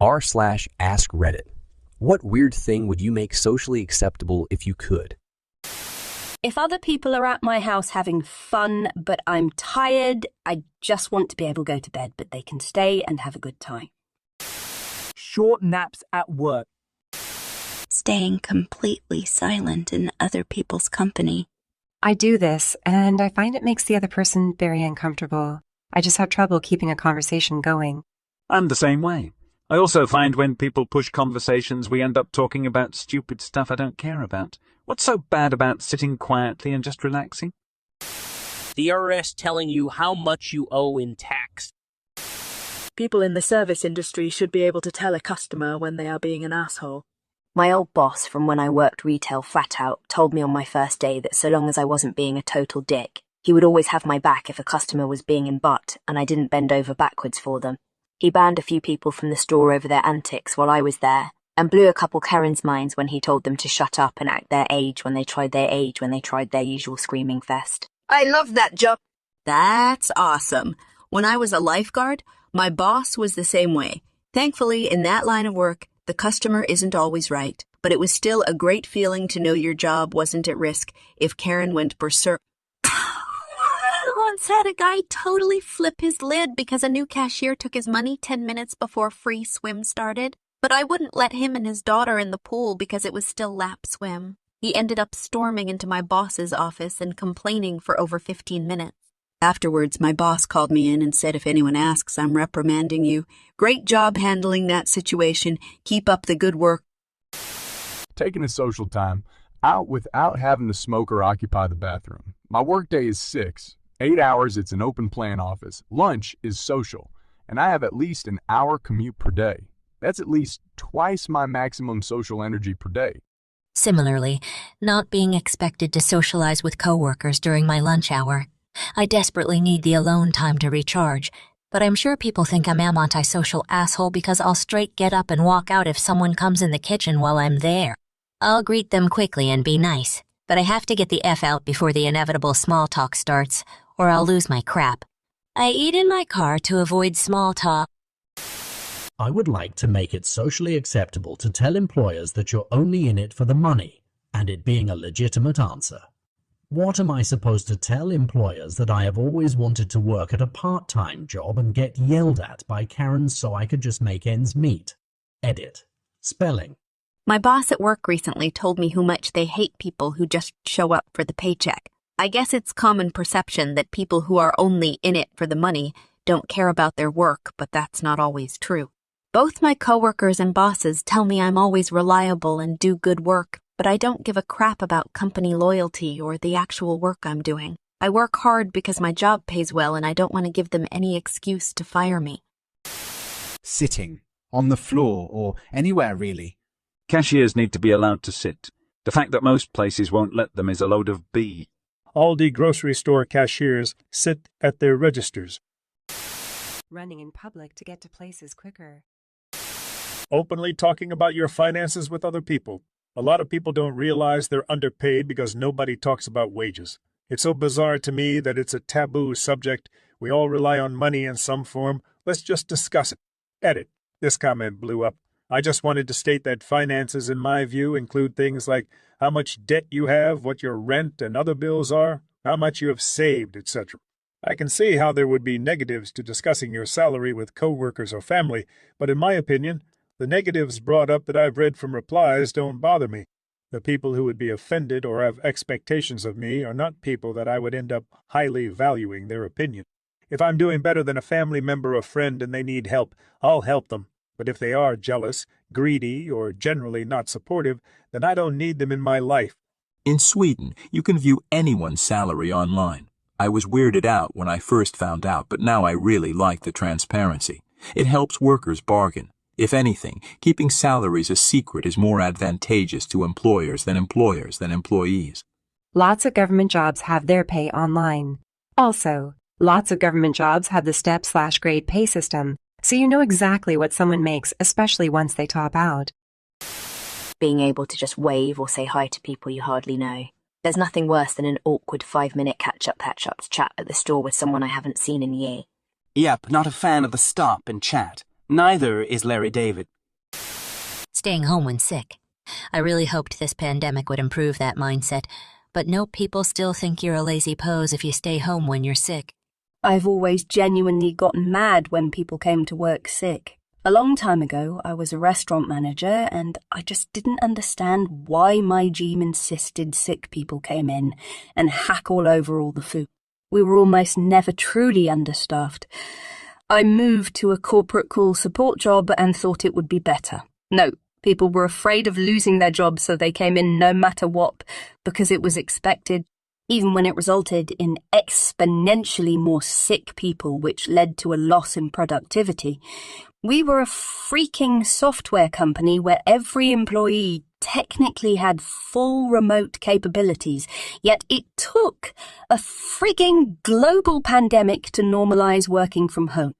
r/askreddit. What weird thing would you make socially acceptable if you could? If other people are at my house having fun, but I'm tired, I just want to be able to go to bed, but they can stay and have a good time. Short naps at work. Staying completely silent in other people's company. I do this, and I find it makes the other person very uncomfortable. I just have trouble keeping a conversation going. I'm the same way. I also find when people push conversations, we end up talking about stupid stuff I don't care about. What's so bad about sitting quietly and just relaxing? The IRS telling you how much you owe in tax. People in the service industry should be able to tell a customer when they are being an asshole. My old boss from when I worked retail flat out told me on my first day that so long as I wasn't being a total dick, he would always have my back if a customer was being in butt and I didn't bend over backwards for them. He banned a few people from the store over their antics while I was there, and blew a couple Karens' minds when he told them to shut up and act their age when they tried their usual screaming fest. I love that job. That's awesome. When I was a lifeguard, my boss was the same way. Thankfully, in that line of work, the customer isn't always right, but it was still a great feeling to know your job wasn't at risk if Karen went berserk. Once had a guy totally flip his lid because a new cashier took his money 10 minutes before free swim started. But I wouldn't let him and his daughter in the pool because it was still lap swim. He ended up storming into my boss's office and complaining for over 15 minutes. Afterwards, my boss called me in and said, if anyone asks, I'm reprimanding you. Great job handling that situation. Keep up the good work. Taking a social time out without having to smoke or occupy the bathroom. My workday is 6. 8 hours, it's an open plan office. Lunch is social, and I have at least an hour commute per day. That's at least twice my maximum social energy per day. Similarly, not being expected to socialize with coworkers during my lunch hour. I desperately need the alone time to recharge, but I'm sure people think I'm an antisocial asshole because I'll straight get up and walk out if someone comes in the kitchen while I'm there. I'll greet them quickly and be nice, but I have to get the F out before the inevitable small talk starts, or I'll lose my crap. I eat in my car to avoid small talk. I would like to make it socially acceptable to tell employers that you're only in it for the money, and it being a legitimate answer. What am I supposed to tell employers that I have always wanted to work at a part-time job and get yelled at by Karens so I could just make ends meet? Edit. Spelling. My boss at work recently told me how much they hate people who just show up for the paycheck. I guess it's common perception that people who are only in it for the money don't care about their work, but that's not always true. Both my coworkers and bosses tell me I'm always reliable and do good work, but I don't give a crap about company loyalty or the actual work I'm doing. I work hard because my job pays well and I don't want to give them any excuse to fire me. Sitting. On the floor or anywhere really. Cashiers need to be allowed to sit. The fact that most places won't let them is a load of B. Aldi grocery store cashiers sit at their registers. Running in public to get to places quicker. Openly talking about your finances with other people. A lot of people don't realize they're underpaid because nobody talks about wages. It's so bizarre to me that it's a taboo subject. We all rely on money in some form. Let's just discuss it. Edit. This comment blew up. I just wanted to state that finances, in my view, include things like how much debt you have, what your rent and other bills are, how much you have saved, etc. I can see how there would be negatives to discussing your salary with coworkers or family, but in my opinion, the negatives brought up that I've read from replies don't bother me. The people who would be offended or have expectations of me are not people that I would end up highly valuing their opinion. If I'm doing better than a family member or friend and they need help, I'll help them. But if they are jealous, greedy, or generally not supportive, then I don't need them in my life. In Sweden, you can view anyone's salary online. I was weirded out when I first found out, but now I really like the transparency. It helps workers bargain. If anything, keeping salaries a secret is more advantageous to employers than employees. Lots of government jobs have their pay online. Also, lots of government jobs have the step/grade pay system, so you know exactly what someone makes, especially once they top out. Being able to just wave or say hi to people you hardly know. There's nothing worse than an awkward 5-minute catch-up chat at the store with someone I haven't seen in a year. Yep, not a fan of the stop and chat. Neither is Larry David. Staying home when sick. I really hoped this pandemic would improve that mindset, but no, people still think you're a lazy pose if you stay home when you're sick. I've always genuinely gotten mad when people came to work sick. A long time ago, I was a restaurant manager, and I just didn't understand why my GM insisted sick people came in and hack all over all the food. We were almost never truly understaffed. I moved to a corporate call support job and thought it would be better. No, people were afraid of losing their jobs, so they came in no matter what, because it was expected, even when it resulted in exponentially more sick people, which led to a loss in productivity. We were a freaking software company where every employee technically had full remote capabilities, yet it took a frigging global pandemic to normalize working from home.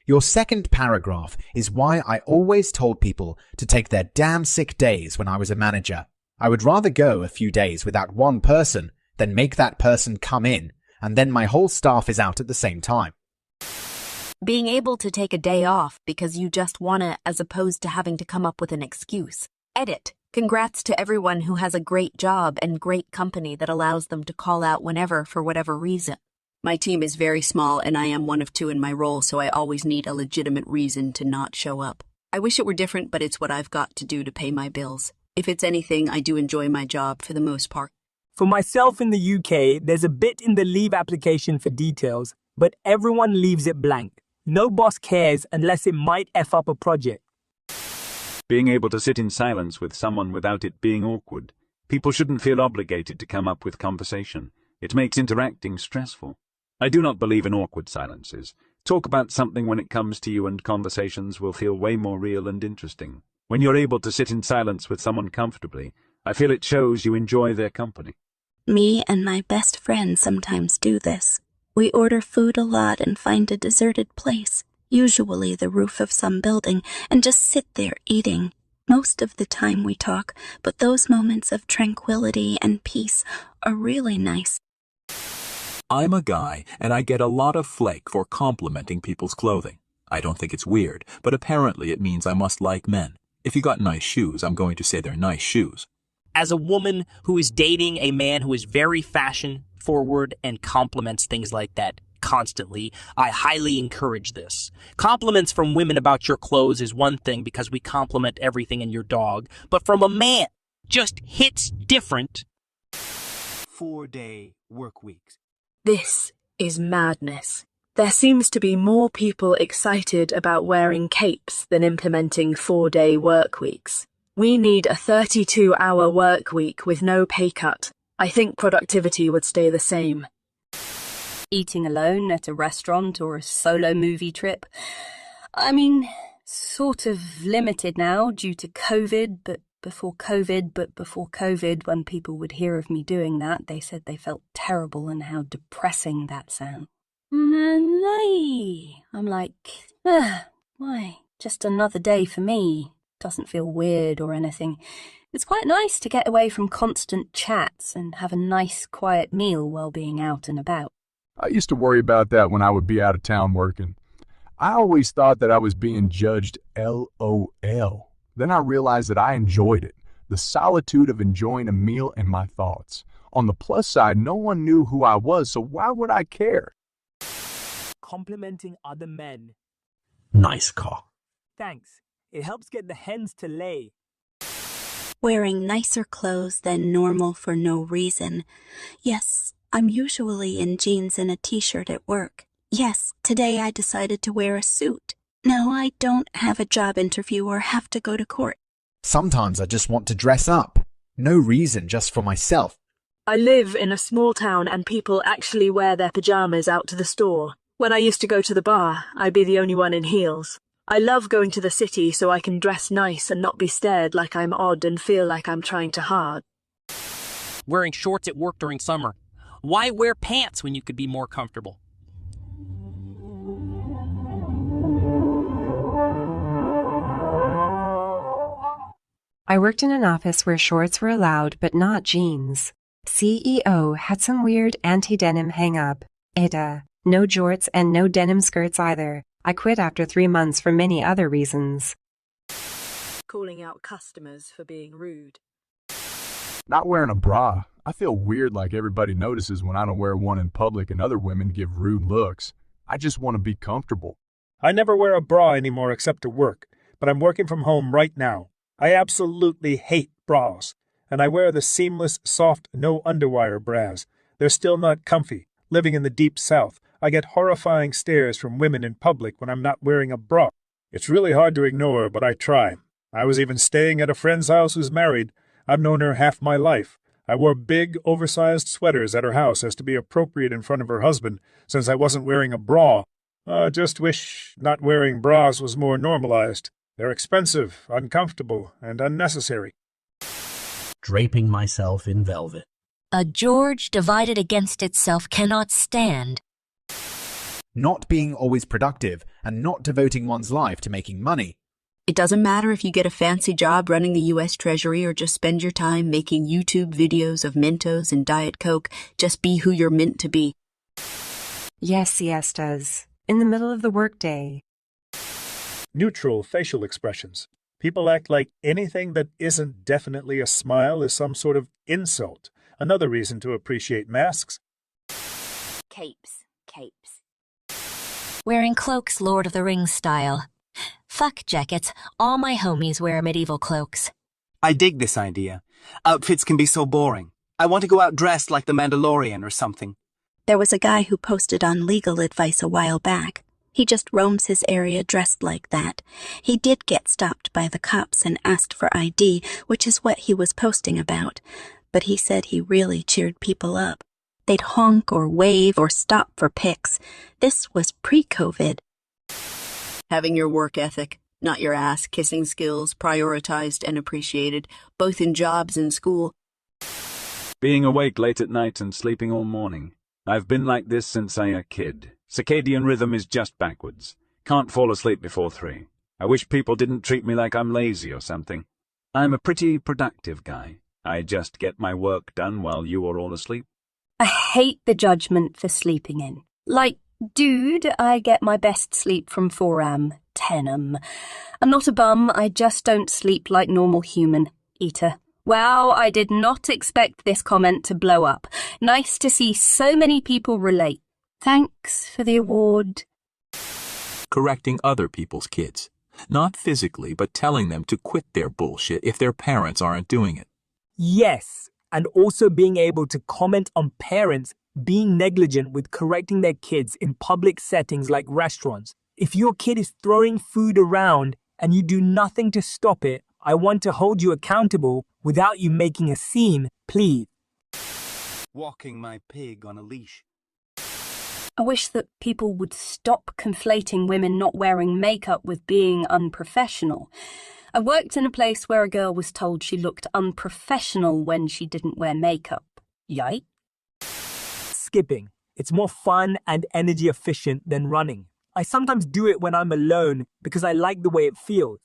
Your second paragraph is why I always told people to take their damn sick days when I was a manager. I would rather go a few days without one person than make that person come in, and then my whole staff is out at the same time. Being able to take a day off because you just wanna, as opposed to having to come up with an excuse. Edit. Congrats to everyone who has a great job and great company that allows them to call out whenever for whatever reason. My team is very small and I am one of two in my role, so I always need a legitimate reason to not show up. I wish it were different, but it's what I've got to do to pay my bills. If it's anything, I do enjoy my job for the most part. For myself in the UK, there's a bit in the leave application for details, but everyone leaves it blank. No boss cares unless it might F up a project. Being able to sit in silence with someone without it being awkward. People shouldn't feel obligated to come up with conversation. It makes interacting stressful. I do not believe in awkward silences. Talk about something when it comes to you and conversations will feel way more real and interesting. When you're able to sit in silence with someone comfortably, I feel it shows you enjoy their company. Me and my best friend sometimes do this. We order food a lot and find a deserted place, usually the roof of some building, and just sit there eating. Most of the time we talk, but those moments of tranquility and peace are really nice. I'm a guy, and I get a lot of flake for complimenting people's clothing. I don't think it's weird, but apparently it means I must like men. If you got nice shoes, I'm going to say they're nice shoes. As a woman who is dating a man who is very fashion-forward and compliments things like that constantly, I highly encourage this. Compliments from women about your clothes is one thing because we compliment everything in your dog, but from a man, just hits different. 4-day work weeks. This is madness. There seems to be more people excited about wearing capes than implementing 4-day work weeks. We need a 32-hour work week with no pay cut. I think productivity would stay the same. Eating alone at a restaurant or a solo movie trip. I mean, sort of limited now due to COVID, but before COVID, when people would hear of me doing that, they said they felt terrible and how depressing that sounds. I'm like, why? Just another day for me. Doesn't feel weird or anything. It's quite nice to get away from constant chats and have a nice quiet meal while being out and about. I used to worry about that when I would be out of town working. I always thought that I was being judged LOL. Then I realized that I enjoyed it, the solitude of enjoying a meal and my thoughts. On the plus side, no one knew who I was, so why would I care? Complimenting other men. Nice car. Thanks. It helps get the hens to lay. Wearing nicer clothes than normal for no reason. Yes, I'm usually in jeans and a t-shirt at work. Yes, today I decided to wear a suit. No, I don't have a job interview or have to go to court. Sometimes I just want to dress up. No reason, just for myself. I live in a small town and people actually wear their pajamas out to the store. When I used to go to the bar, I'd be the only one in heels. I love going to the city so I can dress nice and not be stared like I'm odd and feel like I'm trying too hard. Wearing shorts at work during summer. Why wear pants when you could be more comfortable? I worked in an office where shorts were allowed, but not jeans. CEO had some weird anti-denim hang-up. No jorts and no denim skirts either. I quit after 3 months for many other reasons. Calling out customers for being rude. Not wearing a bra. I feel weird like everybody notices when I don't wear one in public and other women give rude looks. I just want to be comfortable. I never wear a bra anymore except to work, but I'm working from home right now. I absolutely hate bras, and I wear the seamless, soft, no underwire bras. They're still not comfy. Living in the deep south, I get horrifying stares from women in public when I'm not wearing a bra. It's really hard to ignore, but I try. I was even staying at a friend's house who's married. I've known her half my life. I wore big, oversized sweaters at her house as to be appropriate in front of her husband, since I wasn't wearing a bra. Just wish not wearing bras was more normalized. They're expensive, uncomfortable, and unnecessary. Draping myself in velvet. A George divided against itself cannot stand. Not being always productive and not devoting one's life to making money. It doesn't matter if you get a fancy job running the U.S. Treasury or just spend your time making YouTube videos of Mentos and Diet Coke. Just be who you're meant to be. Yes, siestas. In the middle of the workday. Neutral facial expressions. People act like anything that isn't definitely a smile is some sort of insult. Another reason to appreciate masks. Capes. Wearing cloaks Lord of the Rings style. Fuck jackets. All my homies wear medieval cloaks. I dig this idea. Outfits can be so boring. I want to go out dressed like the Mandalorian or something. There was a guy who posted on legal advice a while back. He just roams his area dressed like that. He did get stopped by the cops and asked for ID, which is what he was posting about. But he said he really cheered people up. They'd honk or wave or stop for pics. This was pre-COVID. Having your work ethic, not your ass-kissing skills, prioritized and appreciated, both in jobs and school. Being awake late at night and sleeping all morning. I've been like this since I was a kid. Circadian rhythm is just backwards. Can't fall asleep before 3. I wish people didn't treat me like I'm lazy or something. I'm a pretty productive guy. I just get my work done while you are all asleep. I hate the judgment for sleeping in. Like, dude, I get my best sleep from 4am, 10am. I'm not a bum, I just don't sleep like normal human. Eater. Wow, I did not expect this comment to blow up. Nice to see so many people relate. Thanks for the award. Correcting other people's kids. Not physically, but telling them to quit their bullshit if their parents aren't doing it. Yes, and also being able to comment on parents being negligent with correcting their kids in public settings like restaurants. If your kid is throwing food around and you do nothing to stop it, I want to hold you accountable without you making a scene, please. Walking my pig on a leash. I wish that people would stop conflating women not wearing makeup with being unprofessional. I worked in a place where a girl was told she looked unprofessional when she didn't wear makeup. Yikes. Skipping. It's more fun and energy efficient than running. I sometimes do it when I'm alone because I like the way it feels.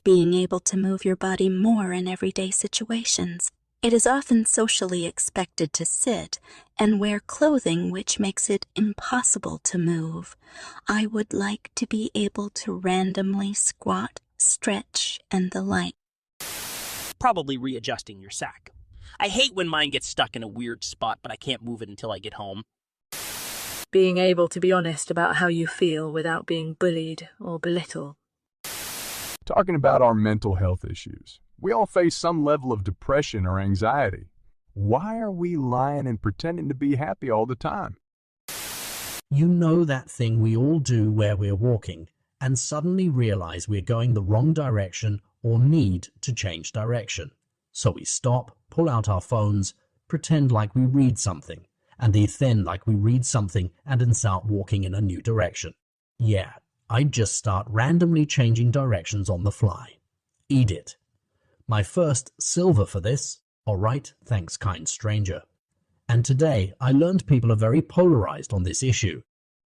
Being able to move your body more in everyday situations. It is often socially expected to sit and wear clothing which makes it impossible to move. I would like to be able to randomly squat, stretch, and the like. Probably readjusting your sack. I hate when mine gets stuck in a weird spot, but I can't move it until I get home. Being able to be honest about how you feel without being bullied or belittled. Talking about our mental health issues. We all face some level of depression or anxiety. Why are we lying and pretending to be happy all the time? You know that thing we all do where we're walking and suddenly realize we're going the wrong direction or need to change direction. So we stop, pull out our phones, pretend like we read something, and then like we read something and then start walking in a new direction. Yeah, I'd just start randomly changing directions on the fly. Eat it. My first silver for this. All right, thanks, kind stranger. And today I learned people are very polarized on this issue.